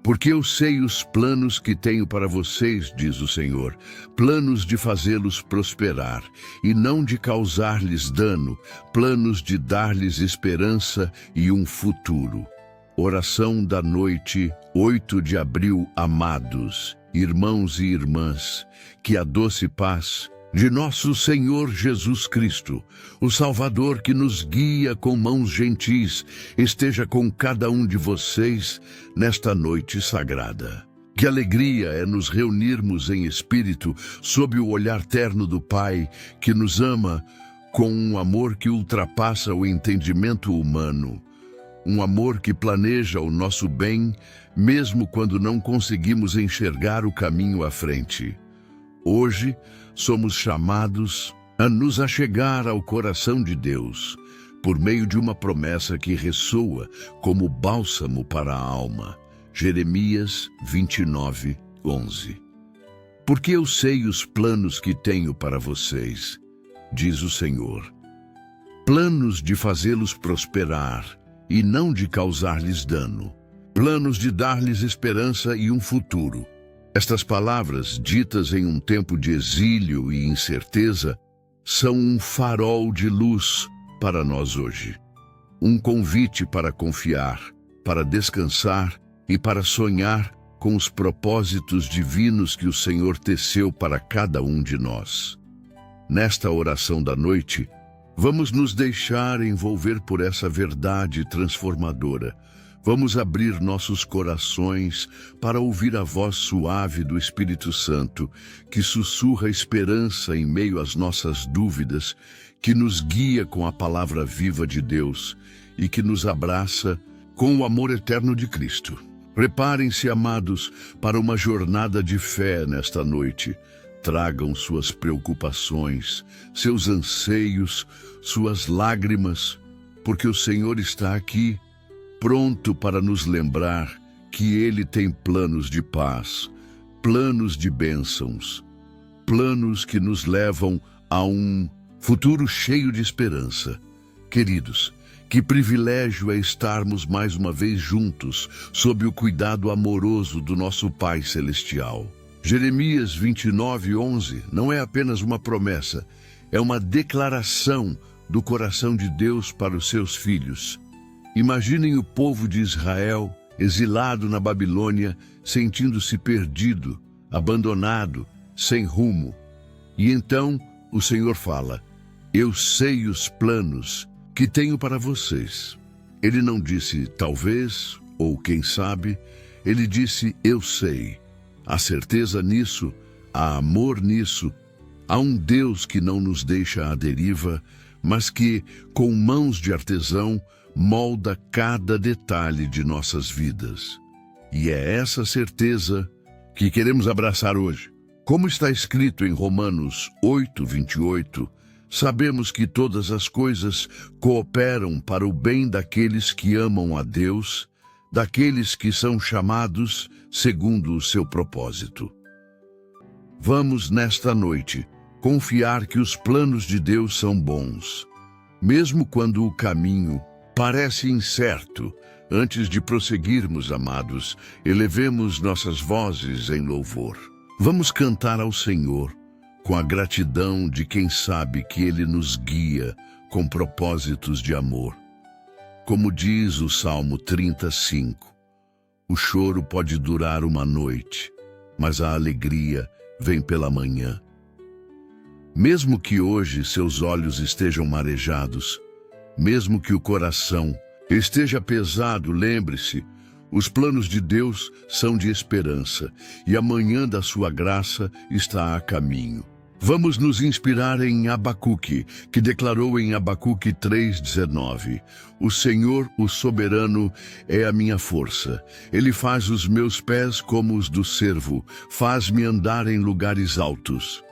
Porque eu sei os planos que tenho para vocês, diz o Senhor, planos de fazê-los prosperar e não de causar-lhes dano, planos de dar-lhes esperança e um futuro. Oração da noite, 8 de abril, amados, irmãos e irmãs, que a doce paz de nosso Senhor Jesus Cristo, o Salvador que nos guia com mãos gentis, esteja com cada um de vocês nesta noite sagrada. Que alegria é nos reunirmos em espírito sob o olhar terno do Pai, que nos ama com um amor que ultrapassa o entendimento humano. Um amor que planeja o nosso bem, mesmo quando não conseguimos enxergar o caminho à frente. Hoje, somos chamados a nos achegar ao coração de Deus, por meio de uma promessa que ressoa como bálsamo para a alma. Jeremias 29, 11. Porque eu sei os planos que tenho para vocês, diz o Senhor. Planos de fazê-los prosperar e não de causar-lhes dano. Planos de dar-lhes esperança e um futuro. Estas palavras, ditas em um tempo de exílio e incerteza, são um farol de luz para nós hoje. Um convite para confiar, para descansar e para sonhar com os propósitos divinos que o Senhor teceu para cada um de nós. Nesta oração da noite, vamos nos deixar envolver por essa verdade transformadora. Vamos abrir nossos corações para ouvir a voz suave do Espírito Santo, que sussurra esperança em meio às nossas dúvidas, que nos guia com a palavra viva de Deus e que nos abraça com o amor eterno de Cristo. Preparem-se, amados, para uma jornada de fé nesta noite. Tragam suas preocupações, seus anseios, suas lágrimas, porque o Senhor está aqui, pronto para nos lembrar que Ele tem planos de paz, planos de bênçãos, planos que nos levam a um futuro cheio de esperança. Queridos, que privilégio é estarmos mais uma vez juntos, sob o cuidado amoroso do nosso Pai Celestial. Jeremias 29, 11 não é apenas uma promessa, é uma declaração do coração de Deus para os seus filhos. Imaginem o povo de Israel, exilado na Babilônia, sentindo-se perdido, abandonado, sem rumo. E então o Senhor fala: eu sei os planos que tenho para vocês. Ele não disse talvez ou quem sabe, ele disse eu sei. Há certeza nisso, há amor nisso, há um Deus que não nos deixa à deriva, mas que, com mãos de artesão, molda cada detalhe de nossas vidas. E é essa certeza que queremos abraçar hoje. Como está escrito em Romanos 8, 28, sabemos que todas as coisas cooperam para o bem daqueles que amam a Deus, daqueles que são chamados segundo o seu propósito. Vamos, nesta noite, confiar que os planos de Deus são bons, mesmo quando o caminho parece incerto. Antes de prosseguirmos, amados, elevemos nossas vozes em louvor. Vamos cantar ao Senhor com a gratidão de quem sabe que Ele nos guia com propósitos de amor. Como diz o Salmo 35, o choro pode durar uma noite, mas a alegria vem pela manhã. Mesmo que hoje seus olhos estejam marejados, mesmo que o coração esteja pesado, lembre-se, os planos de Deus são de esperança e a manhã da sua graça está a caminho. Vamos nos inspirar em Abacuque, que declarou em Abacuque 3,19: o Senhor, o soberano, é a minha força. Ele faz os meus pés como os do cervo, faz-me andar em lugares altos.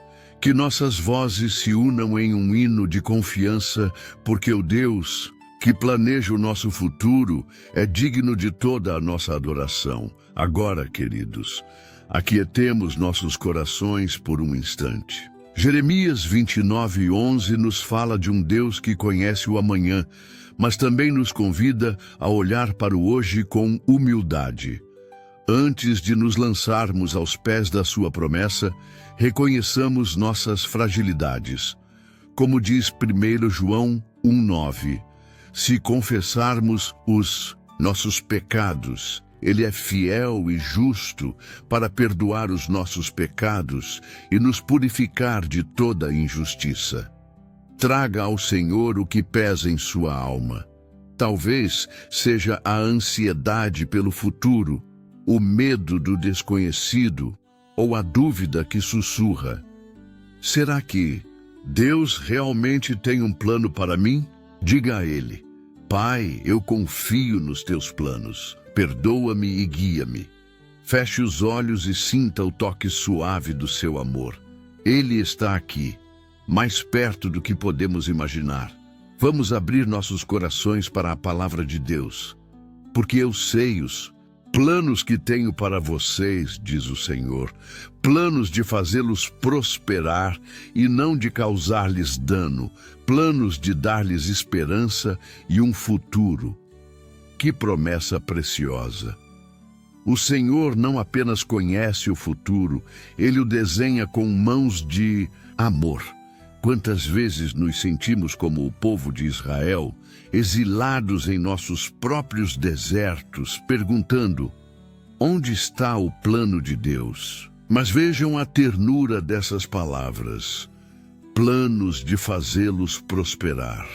Que nossas vozes se unam em um hino de confiança, porque o Deus que planeja o nosso futuro é digno de toda a nossa adoração. Agora, queridos, aquietemos nossos corações por um instante. Jeremias 29, 11 nos fala de um Deus que conhece o amanhã, mas também nos convida a olhar para o hoje com humildade. Antes de nos lançarmos aos pés da sua promessa, reconheçamos nossas fragilidades. Como diz 1 João 1,9, se confessarmos os nossos pecados, Ele é fiel e justo para perdoar os nossos pecados e nos purificar de toda injustiça. Traga ao Senhor o que pesa em sua alma. Talvez seja a ansiedade pelo futuro, o medo do desconhecido ou a dúvida que sussurra. Será que Deus realmente tem um plano para mim? Diga a Ele: Pai, eu confio nos teus planos. Perdoa-me e guia-me. Feche os olhos e sinta o toque suave do seu amor. Ele está aqui, mais perto do que podemos imaginar. Vamos abrir nossos corações para a palavra de Deus, porque eu sei os planos que tenho para vocês, diz o Senhor, planos de fazê-los prosperar e não de causar-lhes dano, planos de dar-lhes esperança e um futuro. Que promessa preciosa! O Senhor não apenas conhece o futuro, Ele o desenha com mãos de amor. Quantas vezes nos sentimos como o povo de Israel, exilados em nossos próprios desertos, perguntando: onde está o plano de Deus? Mas vejam a ternura dessas palavras: planos de fazê-los prosperar.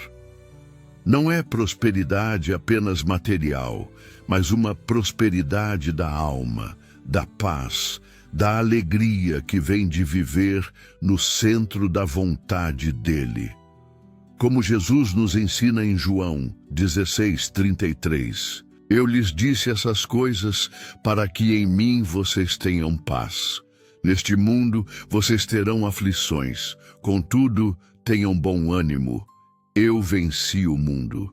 Não é prosperidade apenas material, mas uma prosperidade da alma, da paz, da alegria que vem de viver no centro da vontade dEle. Como Jesus nos ensina em João 16:33, eu lhes disse essas coisas para que em mim vocês tenham paz. Neste mundo vocês terão aflições, contudo, tenham bom ânimo. Eu venci o mundo.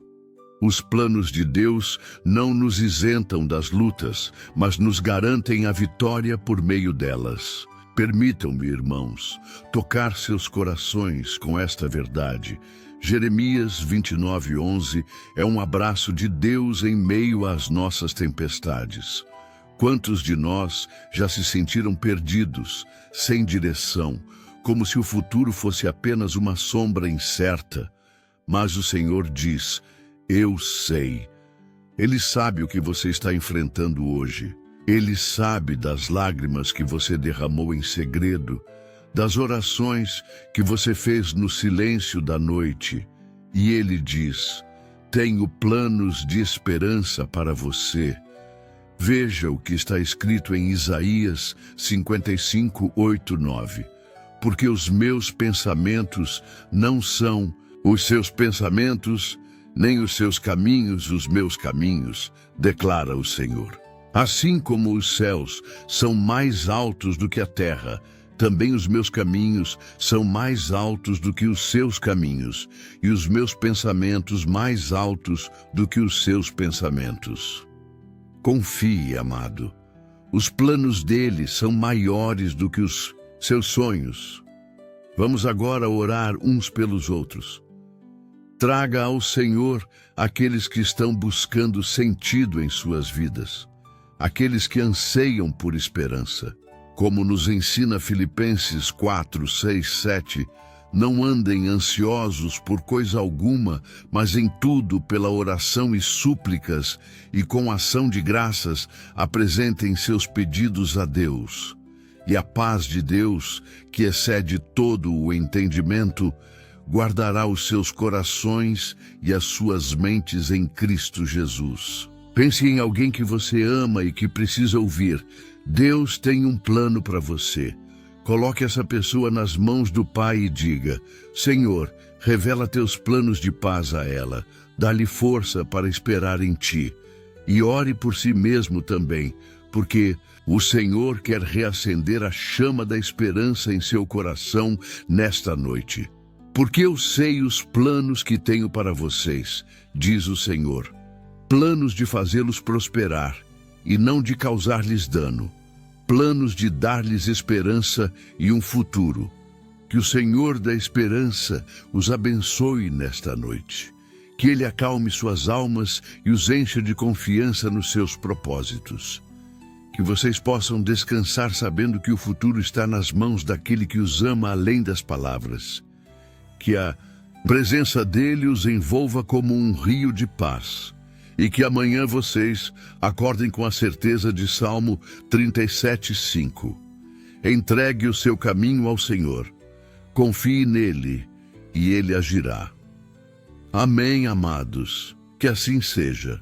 Os planos de Deus não nos isentam das lutas, mas nos garantem a vitória por meio delas. Permitam-me, irmãos, tocar seus corações com esta verdade. Jeremias 29:11 é um abraço de Deus em meio às nossas tempestades. Quantos de nós já se sentiram perdidos, sem direção, como se o futuro fosse apenas uma sombra incerta? Mas o Senhor diz: eu sei. Ele sabe o que você está enfrentando hoje. Ele sabe das lágrimas que você derramou em segredo, das orações que você fez no silêncio da noite. E Ele diz: tenho planos de esperança para você. Veja o que está escrito em Isaías 55:8-9. Porque os meus pensamentos não são os seus pensamentos, nem os seus caminhos os meus caminhos, declara o Senhor. Assim como os céus são mais altos do que a terra, também os meus caminhos são mais altos do que os seus caminhos, e os meus pensamentos mais altos do que os seus pensamentos. Confie, amado. Os planos dele são maiores do que os seus sonhos. Vamos agora orar uns pelos outros. Traga ao Senhor aqueles que estão buscando sentido em suas vidas, aqueles que anseiam por esperança. Como nos ensina Filipenses 4:6-7, não andem ansiosos por coisa alguma, mas em tudo pela oração e súplicas, e com ação de graças apresentem seus pedidos a Deus. E a paz de Deus, que excede todo o entendimento, guardará os seus corações e as suas mentes em Cristo Jesus. Pense em alguém que você ama e que precisa ouvir: Deus tem um plano para você. Coloque essa pessoa nas mãos do Pai e diga: Senhor, revela teus planos de paz a ela. Dá-lhe força para esperar em ti. E ore por si mesmo também, porque o Senhor quer reacender a chama da esperança em seu coração nesta noite. Porque eu sei os planos que tenho para vocês, diz o Senhor. Planos de fazê-los prosperar e não de causar-lhes dano. Planos de dar-lhes esperança e um futuro. Que o Senhor da esperança os abençoe nesta noite. Que Ele acalme suas almas e os encha de confiança nos seus propósitos. Que vocês possam descansar sabendo que o futuro está nas mãos daquele que os ama além das palavras. Que a presença dele os envolva como um rio de paz. E que amanhã vocês acordem com a certeza de Salmo 37:5. Entregue o seu caminho ao Senhor. Confie nele e ele agirá. Amém, amados. Que assim seja.